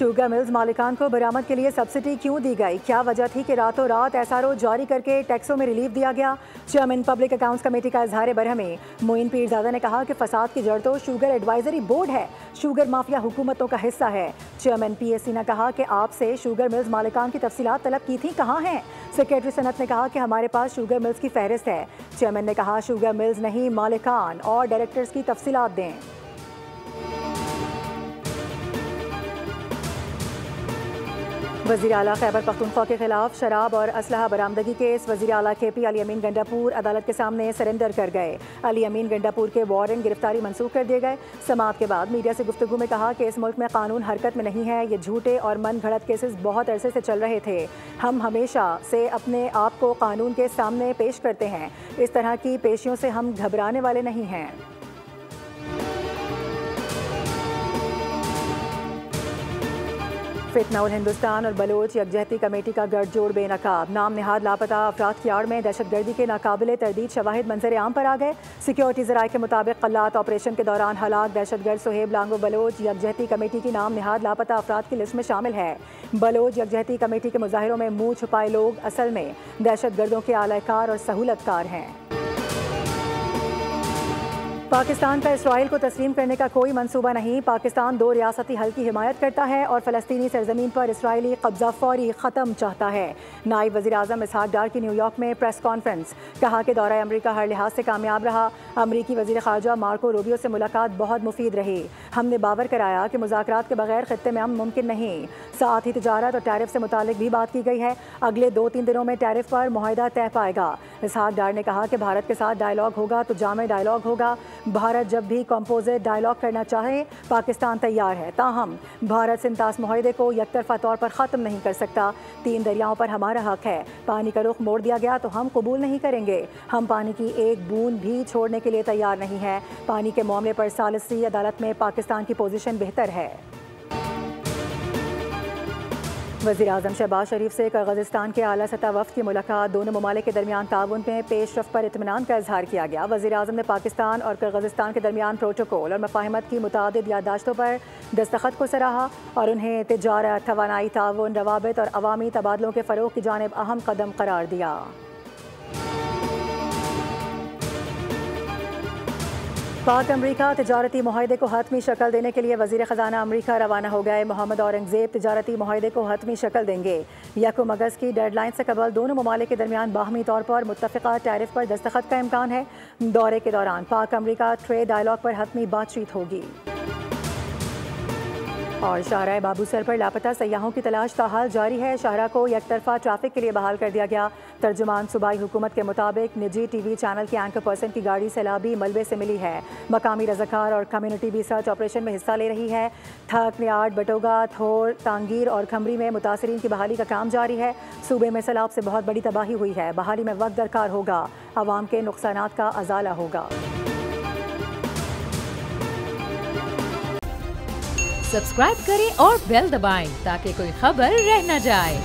Sugar mills मालिकान को बरामद के लिए सब्सिडी क्यों दी गई? क्या वजह थी कि रातों रात एसआरओ जारी करके टैक्सों में रिलीफ दिया गया? चेयरमैन पब्लिक अकाउंट्स कमेटी का इजहार बरहमी। मोइन पीरजादा ने कहा कि फसाद की जड़ तो शुगर एडवाइजरी बोर्ड है, शुगर माफिया हुकूमतों का हिस्सा है। चेयरमैन पीएससी ने कहा कि आपसे शुगर मिल्स मालिकान की तफसीलात तलब की थी, कहाँ हैं? सेक्रेटरी सनत ने कहा कि हमारे पास शुगर मिल्स की फहरिस्त है। चेयरमैन ने कहा शुगर मिल्स नहीं, मालिकान और डायरेक्टर्स की तफसीलात दें। वज़ीर आला खैबर पख्तूनख्वा के खिलाफ शराब और असलहा बरामदगी केस। वज़ीर आला KP अली अमीन गंडापुर अदालत के सामने सरेंडर कर गए। अली अमीन गंडापुर के वारंट गिरफ्तारी मंसूख कर दिए गए। समाअत के बाद मीडिया से गुफ्तगू में कहा कि इस मुल्क में कानून हरकत में नहीं है, ये झूठे और मन घड़त केसेस बहुत अरसे से चल रहे थे। हम हमेशा से अपने आप को कानून के सामने पेश करते हैं, इस तरह की पेशियों से हम घबराने वाले नहीं हैं। फितना उल हिंदुस्तान और बलोच यकजहती कमेटी का गठजोड़ बेनकाब। नाम निहाद लापता अफराद की आड़ में दहशतगर्दी के नाकाबिले तरदीद शवाहिद मंजर आम पर आ गए। सिक्योरिटी ज़राए के मुताबिक कल्लात ऑपरेशन के दौरान हलाक दहशतगर्द सुहेब लांगो बलोच यकजहती कमेटी की नाम निहाद लापता अफराद की लिस्ट में शामिल है। बलोच यकजहती कमेटी के मुजाहिरों में मुँह छुपाए लोग असल में दहशतगर्दों के आलाकार और सहूलतकार हैं। पाकिस्तान का इसराइल को तस्लीम करने का कोई मंसूबा नहीं। पाकिस्तान 2 रियासती हल की हिमायत करता है और फ़लस्तीनी सरजमीन पर इसराइली कब्जा फौरी ख़त्म चाहता है। नायब वज़ीर आज़म इसहाक डार की न्यूयॉर्क में प्रेस कॉन्फ्रेंस। कहा कि दौरा अमरीका हर लिहाज से कामयाब रहा। अमरीकी वज़ीर ख़ारजा मार्को रूबियो से मुलाकात बहुत मुफीद रही। हमने बावर कराया कि मुज़ाकरात के बगैर ख़ित्ते में अमन मुमकिन नहीं। साथ ही तिजारत और टैरिफ से मुतालिक भी बात की गई है। अगले 2-3 दिनों में टैरिफ पर मुआहिदा तय पाएगा। इसहाक डार ने कहा कि भारत के साथ डायलॉग होगा तो जामे डायलॉग होगा। भारत जब भी कंपोजिट डायलॉग करना चाहे पाकिस्तान तैयार है, ताहम भारत सिंतास मुआहिदे को यकतरफा तौर पर ख़त्म नहीं कर सकता। 3 दरियाओं पर हमारा हक है। पानी का रुख मोड़ दिया गया तो हम कबूल नहीं करेंगे। हम पानी की एक बूंद भी छोड़ने के लिए तैयार नहीं है। पानी के मामले पर सालिसी अदालत में पाकिस्तान की पोजीशन बेहतर है। वज़ीर आज़म शहबाज शरीफ से किर्गिज़स्तान के आला सतह वफ़द की मुलाकात। दोनों ममालिक के दरमियान ताउन में पेशरफ़ पर इत्मीनान का इजहार किया गया। वज़ीर आज़म ने पाकिस्तान और किर्गिज़स्तान के दरमियान प्रोटोकॉल और मफ़ाहिमत की मुतादिद याददाश्तों पर दस्तखत को सराहा और उन्हें तिजारत, तवानाई ताउन, रवाबित और अवामी तबादलों के फ़रोग़ की जानिब अहम कदम करार दिया। पाक अमरीका तिजारती मुआहिदे को हतमी शक्ल देने के लिए वज़ीर ख़जाना अमरीका रवाना हो गए। मोहम्मद औरंगज़ेब तिजारती मुआहिदे को हतमी शक्ल देंगे। 1 अगस्त की डेडलाइन से कबल दोनों ममालिक के दरमियान बाहमी तौर पर मुत्तफ़िक़ा टैरिफ पर दस्तखत का इम्कान है। दौरे के दौरान पाक अमरीका ट्रेड डायलॉग पर हतमी बातचीत होगी। और शाहराह बाबूसर पर लापता सयाहों की तलाश ताहाल जारी है। शाहराह को एकतरफा ट्रैफिक के लिए बहाल कर दिया गया। तर्जुमान सूबाई हुकूमत के मुताबिक निजी TV चैनल के एंकर पर्सन की गाड़ी सैलाबी मलबे से मिली है। मकामी रज़ाकार और कम्युनिटी भी सर्च ऑपरेशन में हिस्सा ले रही है। थक, नियाड, बटोगा, थोर, तांगीर और खमरी में मुतासरीन की बहाली का काम जारी है। सूबे में सैलाब से बहुत बड़ी तबाही हुई है। बहाली में वक्त दरकार होगा। आवाम के नुकसानात का अजाला होगा। सब्सक्राइब करें और बेल दबाएं ताकि कोई खबर रह न जाए।